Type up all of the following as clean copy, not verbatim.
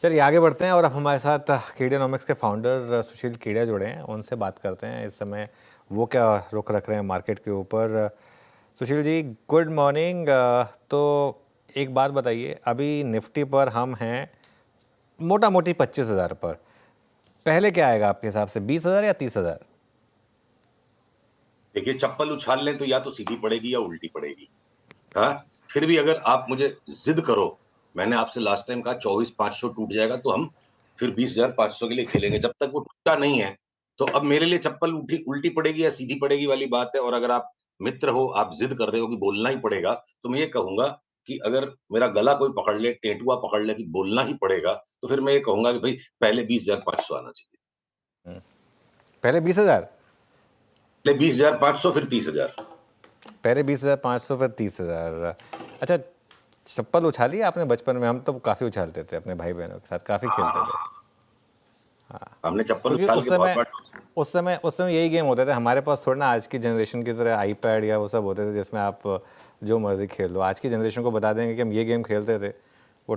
चलिए आगे बढ़ते हैं और अब हमारे साथ कीडियोनॉमिक्स के फाउंडर सुशील कीड़िया जुड़े हैं, उनसे बात करते हैं इस समय वो क्या रुख रख रहे हैं मार्केट के ऊपर। Sushil ji good morning. तो एक बात बताइए, अभी निफ्टी पर हम हैं मोटा मोटी 25,000 पर। पहले क्या आएगा आपके हिसाब से, 20,000 या 30,000? देखिए, चप्पल उछाल लें तो या तो सीधी पड़ेगी या उल्टी पड़ेगी। हाँ, फिर भी अगर आप मुझे जिद करो, मैंने आपसे लास्ट टाइम कहा 24,500 टूट जाएगा तो हम फिर 20,500 के लिए खेलेंगे। जब तक वो टूटा नहीं है, तो अब मेरे लिए चप्पल उल्टी पड़ेगी या सीधी पड़ेगी वाली बात है। और अगर आप मित्र हो, आप जिद कर रहे हो कि बोलना ही पड़ेगा, तो मैं ये कहूंगा कि अगर मेरा गला कोई पकड़ ले, टेटुआ पकड़ ले कि बोलना ही पड़ेगा, तो फिर मैं ये कहूंगा कि भाई पहले 20,500 आना चाहिए। पहले 20,000? पहले 20,500 फिर 30,000। पहले 20,500 फिर 30,000। अच्छा, चप्पल उछाली आपने बचपन में? हम तो काफ़ी उछालते थे अपने भाई बहनों के साथ, काफ़ी खेलते थे। हमने चप्पल क्योंकि उछाल उस के बहुत समय बार उस समय यही गेम होते थे हमारे पास। थोड़ा ना आज की जनरेशन की तरह आईपैड या वो सब होते थे जिसमें आप जो मर्जी खेल लो। आज की जनरेशन को बता देंगे कि हम ये गेम खेलते थे, वो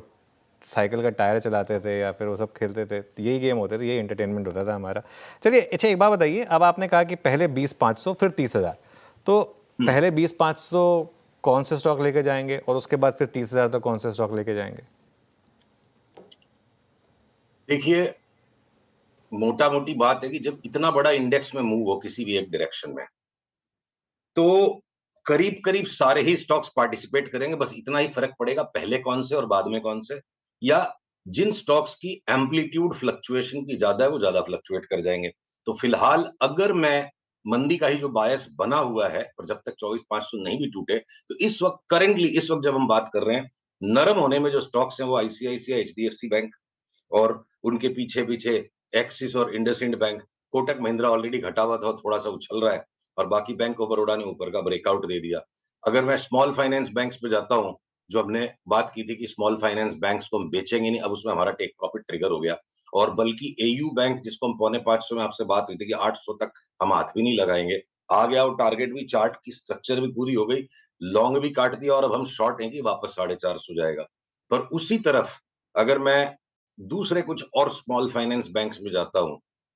साइकिल का टायर चलाते थे या फिर वो सब खेलते थे। यही गेम होते थे, यही एंटरटेनमेंट होता था हमारा। चलिए अच्छा, एक बात बताइए, अब आपने कहा कि पहले 20,500 फिर 30,000, तो पहले 20,500 कौन से स्टॉक लेके जाएंगे और उसके बाद फिर 30,000 तक कौन से स्टॉक लेके जाएंगे? देखिए, मोटा मोटी बात है कि जब इतना बड़ा इंडेक्स में मूव हो किसी भी एक डायरेक्शन में, तो करीब करीब सारे ही स्टॉक्स पार्टिसिपेट करेंगे। बस इतना ही फर्क पड़ेगा पहले कौन से और बाद में कौन से, या जिन स्टॉक्स की एम्पलीट्यूड फ्लक्चुएशन की ज्यादा है वो ज्यादा फ्लक्चुएट कर जाएंगे। तो फिलहाल अगर मैं मंदी का ही जो बायस बना हुआ है, और जब तक 24,500 नहीं भी टूटे, तो इस वक्त करेंटली इस वक्त जब हम बात कर रहे हैं, नरम होने में जो स्टॉक्स हैं वो आईसीआईसीआई, एचडीएफसी बैंक और उनके पीछे पीछे एक्सिस और इंडसइंड बैंक। कोटक महिंद्रा ऑलरेडी घटा हुआ था, थोड़ा सा उछल रहा है, और बाकी बैंक ऑफ बड़ौदा ने ऊपर का ब्रेकआउट दे दिया। अगर मैं स्मॉल फाइनेंस बैंक्स पे जाता हूं, जो हमने बात की थी कि स्मॉल फाइनेंस बैंक्स को हम बेचेंगे नहीं, अब उसमें हमारा टेक प्रॉफिट ट्रिगर हो गया। और बल्कि एयू बैंक, जिसको हम 4,500 में आपसे बात हुई थी कि 800 तक हम हाथ भी नहीं लगाएंगे, आ गया। और टारगेट भी, चार्ट की स्ट्रक्चर भी पूरी हो गई, लॉन्ग भी काट दिया, और अब हम शॉर्ट हैं कि वापस 450 जाएगा। पर उसी तरफ अगर मैं दूसरे कुछ और स्मॉल फाइनेंस बैंक्स में जाता हूं,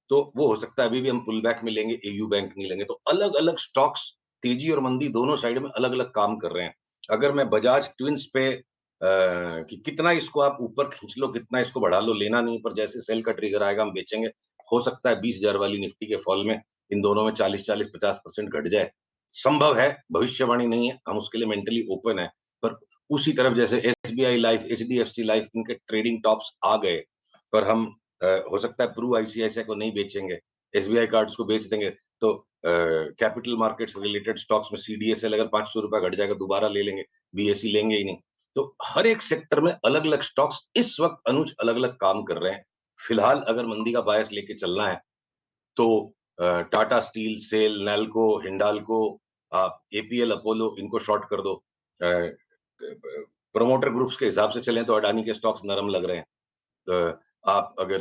तो वो हो सकता है अभी भी हम पुल बैक में लेंगे, एयू बैंक नहीं लेंगे। तो अलग अलग स्टॉक्स तेजी और मंदी दोनों साइड में अलग अलग काम कर रहे हैं। अगर मैं बजाज ट्विंस पे कि कितना इसको आप ऊपर खींच लो, कितना इसको बढ़ा लो, लेना नहीं, पर जैसे सेल का ट्रिगर आएगा हम बेचेंगे। हो सकता है 20,000 वाली निफ्टी के फॉल में इन दोनों में 40-40-50% घट जाए, संभव है, भविष्यवाणी नहीं है, हम उसके लिए मेंटली ओपन है। पर उसी तरफ जैसे एसबीआई लाइफ, एचडीएफसी लाइफ, इनके ट्रेडिंग टॉप्स आ गए, पर हम हो सकता है प्रू आईसीआईसीआई को नहीं बेचेंगे, एसबीआई कार्ड्स को बेच देंगे। तो कैपिटल मार्केट्स रिलेटेड स्टॉक्स में सीडीएसएल अगर 500 रुपया घट जाएगा दोबारा ले लेंगे, बीएसई लेंगे ही नहीं। तो हर एक सेक्टर में अलग अलग स्टॉक्स इस वक्त अनुज अलग अलग काम कर रहे हैं। फिलहाल अगर मंदी का बायस लेके चलना है, तो टाटा स्टील, सेल, नैल्को, हिंडाल्को, आप एपीएल, अपोलो, इनको शॉर्ट कर दो। प्रोमोटर ग्रुप्स के हिसाब से चलें तो अडानी के स्टॉक्स नरम लग रहे हैं। आप अगर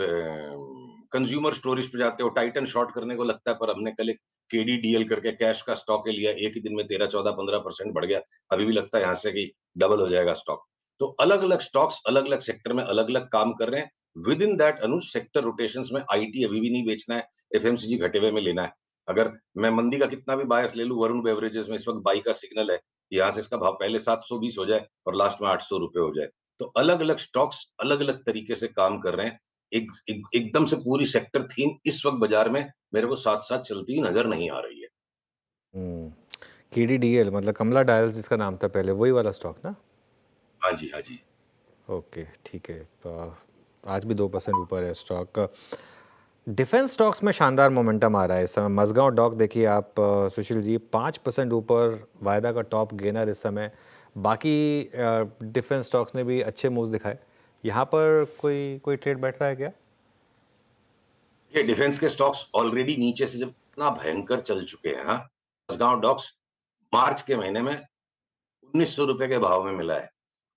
कंज्यूमर स्टोरेज पे जाते हो, टाइटन शॉर्ट करने को लगता है, पर हमने कल एक केडीडीएल करके कैश का स्टॉक लिया, एक ही दिन में 13-14-15% बढ़ गया। अभी भी लगता है यहाँ से कि डबल हो जाएगा स्टॉक। तो अलग अलग स्टॉक्स अलग अलग सेक्टर में अलग अलग काम कर रहे हैं। With in that Anuj sector rotations में आईटी अभी भी नहीं बेचना है, एफएमसीजी घटे हुए में लेना है। अगर मैं मंदी का कितना भी बायस ले लूं, वरुण बेवरेजेस में इस वक्त बाई का सिग्नल है, यहाँ से इसका भाव पहले 720 हो जाए और लास्ट में 800 रुपए हो जाए। तो अलग अलग स्टॉक्स अलग अलग तरीके से काम कर रहे हैं। एकदम से पूरी सेक्टर थीम इस वक्त बाजार में मेरे को साथ साथ चलती हुई नजर नहीं आ रही है। केडीडीएल मतलब कमला डायल्स जिसका नाम था पहले, वही वाला स्टॉक ना? हाँ जी, हाँ जी। ओके ठीक है। तो आज भी 2% ऊपर है स्टॉक। डिफेंस स्टॉक्स में शानदार मोमेंटम आ रहा है इस समय। मजगांव डॉक देखिए आप, सुशील जी, 5% ऊपर, वायदा का टॉप गेनर इस समय। बाकी डिफेंस स्टॉक्स ने भी अच्छे मूव्स दिखाए। यहाँ पर कोई कोई ट्रेड बैठ रहा है क्या? ये डिफेंस के स्टॉक्स ऑलरेडी नीचे से जब इतना भयंकर चल चुके हैं, हाँ, गांव डॉक्स मार्च के महीने में 1,900 रुपए के भाव में मिला है।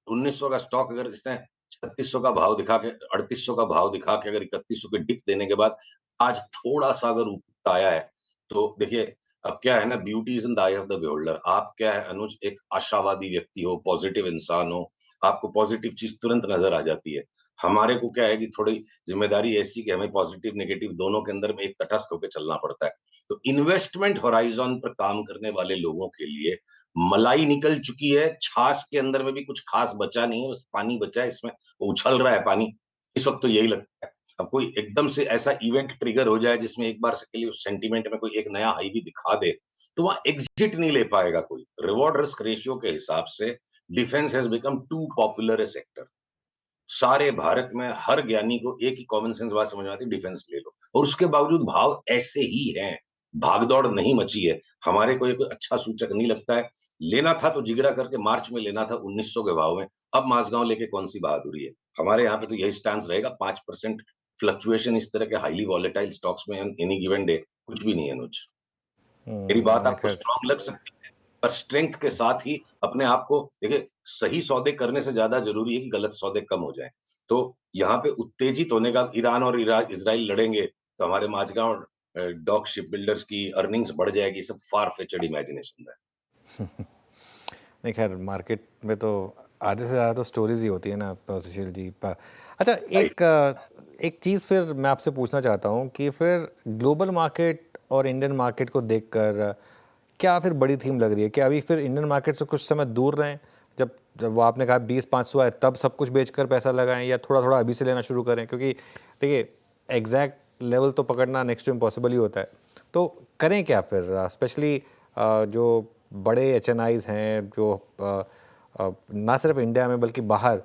1,900 का स्टॉक अगर इसने 3600 का भाव दिखा के, 3800 का भाव दिखा के, अगर 3100 के डिप देने के बाद आज थोड़ा सा अगर ऊपर आया है, तो देखिए अब क्या है ना, beauty is in the I of the beholder. आप क्या है अनुज, एक आशावादी व्यक्ति हो, पॉजिटिव इंसान हो, आपको पॉजिटिव चीज तुरंत नजर आ जाती है। हमारे को क्या है कि थोड़ी जिम्मेदारी ऐसी कि हमें पॉजिटिव नेगेटिव दोनों के अंदर में एक तटस्थ होकर चलना पड़ता है। तो इन्वेस्टमेंट होराइजन पर काम करने वाले लोगों के लिए मलाई निकल चुकी है, छाछ के अंदर में भी कुछ खास बचा नहीं है, बस पानी बचा है, इसमें उछल रहा है पानी। इस वक्त तो यही लगता है। अब कोई एकदम से ऐसा इवेंट ट्रिगर हो जाए जिसमें एक बार के लिए उस सेंटीमेंट में कोई एक नया हाई भी दिखा दे, तो वहां एग्जिट नहीं ले पाएगा कोई। रिवॉर्ड रिस्क रेशियो के हिसाब से defence has become too popular a sector. सारे भारत में हर ज्ञानी को एक ही कॉमन सेंस बात समझ में आती है, डिफेंस ले लो। और उसके बावजूद भाव ऐसे ही हैं, भागदौड़ नहीं मची है। हमारे को ये कोई अच्छा सूचक नहीं लगता है। लेना था तो जिगरा करके मार्च में लेना था 1900 के भाव में। अब माझगांव लेके कौन सी बहादुरी है। हमारे यहाँ पे तो यही स्टांस रहेगा, 5% फ्लक्चुएशन इस तरह के हाईली वॉलेटाइल स्टॉक्स में एनी गिवन डे कुछ भी नहीं है अनुज। मेरी बात नहीं आपको खैर। स्ट्रांग लग सकती है, पर स्ट्रेंथ के साथ ही अपने आप को देखिए, सही सौदे करने से ज्यादा जरूरी है कि गलत सौदे कम हो जाएं। तो यहाँ पे उत्तेजित होने का, ईरान और इजराइल लड़ेंगे तो हमारे माझगांव डॉक शिप बिल्डर्स की अर्निंग्स बढ़ जाएगी, सब फार फेचड इमेजिनेशन है। नहीं खैर, मार्केट में तो आधे से ज़्यादा तो स्टोरीज ही होती है ना सुशील जी। अच्छा, एक चीज़ फिर मैं आपसे पूछना चाहता हूँ कि फिर ग्लोबल मार्केट और इंडियन मार्केट को देखकर क्या फिर बड़ी थीम लग रही है कि अभी फिर इंडियन मार्केट से कुछ समय दूर रहें, जब जब वो आपने कहा 20-500 है तब सब कुछ बेचकर पैसा लगाएं, या थोड़ा थोड़ा अभी से लेना शुरू करें? क्योंकि देखिए, एग्जैक्ट लेवल तो पकड़ना नेक्स्ट टू इम्पॉसिबल ही होता है। तो करें क्या फिर, स्पेशली जो बड़े एचएनआईज हैं, जो ना सिर्फ इंडिया में बल्कि बाहर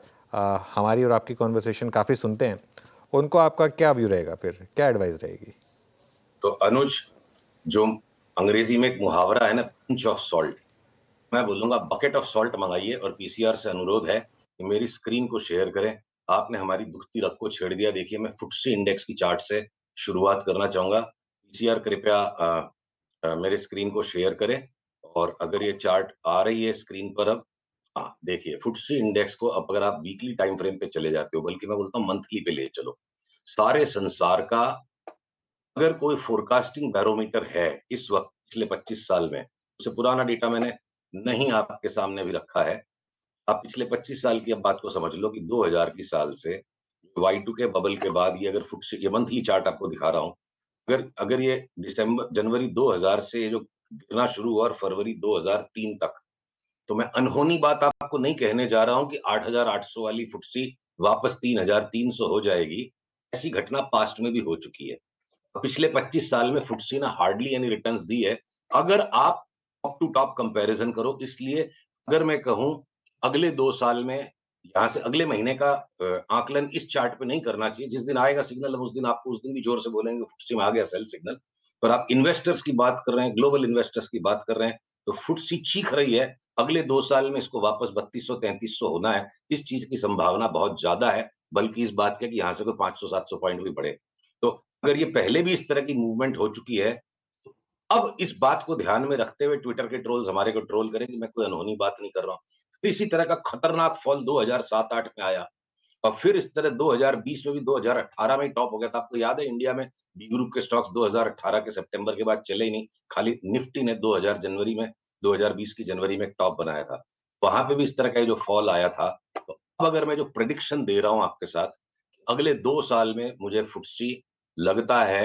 हमारी और आपकी कॉन्वर्सेशन काफ़ी सुनते हैं, उनको आपका क्या व्यू रहेगा, फिर क्या एडवाइस रहेगी? तो अनुज, जो अंग्रेजी में एक मुहावरा है ना, पिंच ऑफ सॉल्ट, मैं बोलूंगा बकेट ऑफ सॉल्ट मंगाइए। और पीसीआर से अनुरोध है कि मेरी स्क्रीन को शेयर करें। आपने हमारी दुखती रग को छेड़ दिया। देखिए, मैं फुटसी इंडेक्स की चार्ट से शुरुआत करना चाहूंगा। पीसीआर कृपया मेरे स्क्रीन को शेयर करें। और अगर ये चार्ट आ रही है स्क्रीन पर अब, हाँ देखिए, फुटसी इंडेक्स को अब अगर आप वीकली टाइम फ्रेम पे चले जाते हो, बल्कि मैं बोलता हूँ मंथली पे ले चलो, सारे संसार का अगर कोई फोरकास्टिंग बैरोमीटर है इस वक्त पिछले 25 साल में, उससे पुराना डेटा मैंने नहीं आपके सामने भी रखा है। आप पिछले 25 साल की अब बात को समझ लो कि 2000 की साल से Y2 के बबल के बाद ये अगर फुटसी, ये मंथली चार्ट आपको दिखा रहा हूं, अगर अगर ये दिसंबर जनवरी 2000 से ये जो गिरना शुरू हुआ और फरवरी 2003 तक, तो मैं अनहोनी बात आपको नहीं कहने जा रहा हूं कि 8800 वाली फुटसी वापस 3300 हो जाएगी। ऐसी घटना पास्ट में भी हो चुकी है। पिछले 25 साल में फुटसी ने हार्डली एनी रिटर्न्स दी है, अगर आप टॉप टू टॉप कंपैरिजन करो। इसलिए अगर मैं कहूं अगले 2 साल में, यहां से अगले महीने का आकलन इस चार्ट पे नहीं करना चाहिए। जिस दिन आएगा सिग्नल, हम उस दिन आपको उस दिन भी जोर से बोलेंगे फुटसी में आ गया सेल सिग्नल। पर आप इन्वेस्टर्स की बात कर रहे हैं, ग्लोबल इन्वेस्टर्स की बात कर रहे हैं, तो फुटसी चीख रही है अगले 2 साल में इसको वापस 3200-3300 होना है। इस चीज की संभावना बहुत ज्यादा है, बल्कि इस बात की कि यहां से कोई 500-700 पॉइंट भी बढ़े। तो अगर ये पहले भी इस तरह की मूवमेंट हो चुकी है, तो अब इस बात को ध्यान में रखते हुए ट्विटर के ट्रोल्स हमारे को ट्रोल करें कि मैं कोई अनहोनी बात नहीं कर रहा हूं। तो इसी तरह का खतरनाक फॉल 2007-8 में आया, और फिर इस तरह 2020 में भी 2018 में ही टॉप हो गया था। आपको याद है इंडिया में बी ग्रुप के स्टॉक्स 2018 के सितंबर के बाद चले ही नहीं, खाली निफ्टी ने 2000 जनवरी में 2020 की जनवरी में एक टॉप बनाया था। वहां पे भी इस तरह का जो फॉल आया था। तो अब अगर मैं जो प्रिडिक्शन दे रहा हूं आपके साथ, अगले 2 साल में मुझे फुटसी लगता है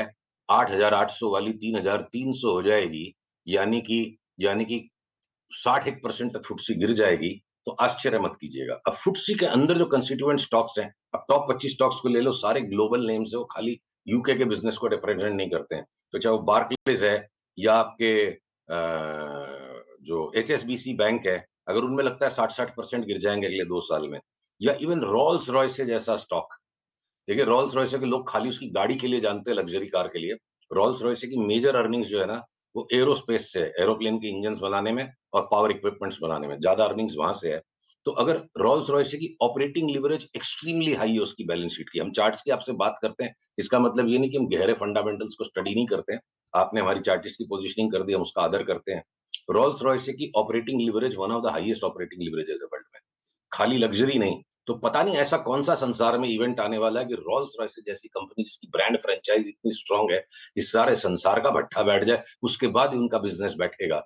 8800 वाली 3300 हो जाएगी, यानी कि 60% तक फुटसी गिर जाएगी। तो आश्चर्य मत कीजिएगा। अब फुटसी के अंदर जो कंस्टिट्यूएंट स्टॉक्स हैं, अब टॉप 25 स्टॉक्स को ले लो, सारे ग्लोबल नेम्स है, वो खाली यूके के बिजनेस को रिप्रेजेंट नहीं करते हैं। तो चाहे वो बार्कलेज है या आपके जो एचएसबीसी बैंक है, अगर उनमें लगता है 60% गिर जाएंगे अगले 2 साल में, या इवन रोल्स रॉयस जैसा स्टॉक। देखिए, रोल्स रॉयस के लोग खाली उसकी गाड़ी के लिए जानते हैं, लग्जरी कार के लिए। रोल्स रॉयस की मेजर अर्निंग्स जो है ना, वो एरोस्पेस से, एरोप्लेन के इंजन बनाने में और पावर इक्विपमेंट्स बनाने में ज्यादा अर्निंग्स वहां से है। तो अगर रोल्स रॉयस की ऑपरेटिंग लिवरेज एक्सट्रीमली हाई है उसकी बैलेंस शीट की, हम चार्ट्स की आपसे बात करते हैं, इसका मतलब ये नहीं कि हम गहरे फंडामेंटल्स को स्टडी नहीं करते हैं। आपने हमारी चार्टिस्ट की पोजिशनिंग कर दी, हम उसका आदर करते हैं। रोल्स रॉयस की operating leverage one of the highest operating leverages है वर्ल्ड में, खाली लग्जरी नहीं। तो पता नहीं ऐसा कौन सा संसार में इवेंट आने वाला है कि रोल्स रॉयस जैसी कंपनी जिसकी ब्रांड फ्रेंचाइज इतनी स्ट्रांग है, इस सारे संसार का भट्ठा बैठ जाए, उसके बाद ही उनका बिजनेस बैठेगा।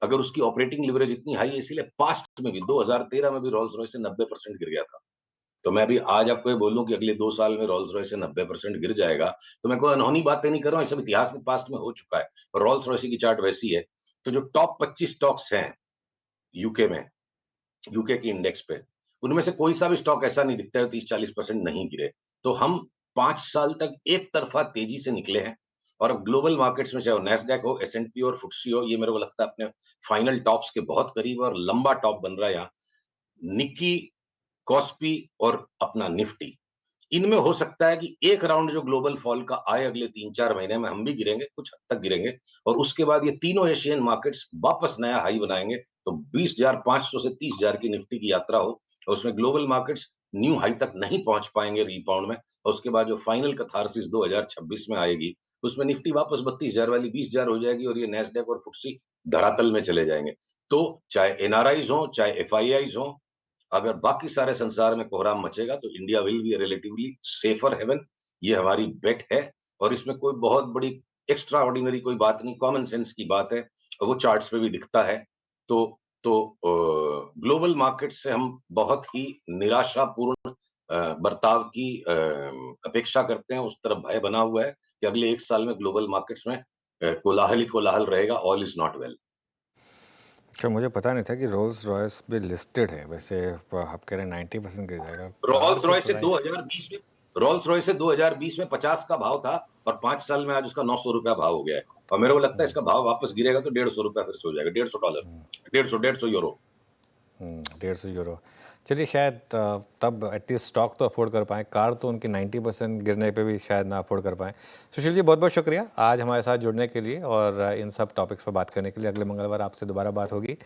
अगर उसकी ऑपरेटिंग लिवरेज इतनी हाई है, इसीलिए पास्ट में भी 2013 में भी रोल्स रॉयस से 90% गिर गया था। तो मैं अभी आज आपको ये बोलूं कि अगले 2 साल में रोल्स रॉयस से 90% गिर जाएगा, तो मैं कोई अनहोनी बातें नहीं कर रहा हूँ, ये सब इतिहास में पास्ट में हो चुका है। और रोल्स रॉयस की चार्ट वैसी है। तो जो टॉप 25 स्टॉक्स हैं यूके में, यूके की इंडेक्स पे, उनमें से कोई सा भी स्टॉक ऐसा नहीं दिखता है 30-40% नहीं गिरे। तो हम 5 साल तक एक तरफा तेजी से निकले हैं। और अब ग्लोबल मार्केट्स में चाहे वो नैस्डैक हो, एस&पी और फुटसी हो, ये मेरे को लगता है अपने फाइनल टॉप्स के बहुत करीब और लंबा टॉप बन रहा है यहाँ। निक्की, कॉस्पी और अपना निफ्टी, इनमें हो सकता है कि एक राउंड जो ग्लोबल फॉल का आए अगले 3-4 महीने में, हम भी गिरेंगे, कुछ हद तक गिरेंगे, और उसके बाद ये तीनों एशियन मार्केट्स वापस नया हाई बनाएंगे। तो 20,500 से 30,000 की निफ्टी की यात्रा हो, और उसमें ग्लोबल मार्केट्स न्यू हाई तक नहीं पहुंच पाएंगे रीबाउंड में, और उसके बाद जो फाइनल कैथारसिस 2026 में आएगी, उसमें निफ्टी वापस 32,000 वाली 20,000 हो जाएगी, और ये नैस्डैक और फुटसी धरातल में चले जाएंगे। तो चाहे एनआरआईज हो, चाहे एफआईआईज हो, अगर बाकी सारे संसार में कोहराम मचेगा तो India will be relatively safer haven. ये हमारी बेट है, और इसमें कोई बहुत बड़ी एक्स्ट्रा ऑर्डिनरी कोई बात नहीं, कॉमन सेंस की बात है, और वो चार्ट्स पे भी दिखता है। तो ग्लोबल मार्केट से हम बहुत ही निराशापूर्ण बर्ताव की अपेक्षा करते हैं। उस तरफ भय बना हुआ है कि अगले 1 साल में ग्लोबल मार्केट्स में कोलाहल ही कोलाहल रहेगा। All is not well. अच्छा, मुझे पता नहीं था कि रोल्स रॉयस भी लिस्टेड है। वैसे आप कह रहे हैं 90% गिर जाएगा। कार रोल्स तो रॉयस से थोड़ा 2020 में रोल्स रॉयस से 2020 में 50 का भाव था, और 5 साल में आज उसका 900 रुपया भाव हो गया है। और मेरे को लगता है इसका भाव वापस गिरेगा तो 150 रुपया फिर से हो जाएगा, $150, 150 यूरो। 150 यूरो। चलिए, शायद तब एटलीस्ट स्टॉक तो अफोर्ड कर पाएँ। कार तो उनकी 90% गिरने पे भी शायद ना अफोर्ड कर पाएँ। सुशील जी, बहुत बहुत शुक्रिया आज हमारे साथ जुड़ने के लिए और इन सब टॉपिक्स पर बात करने के लिए। अगले मंगलवार आपसे दोबारा बात होगी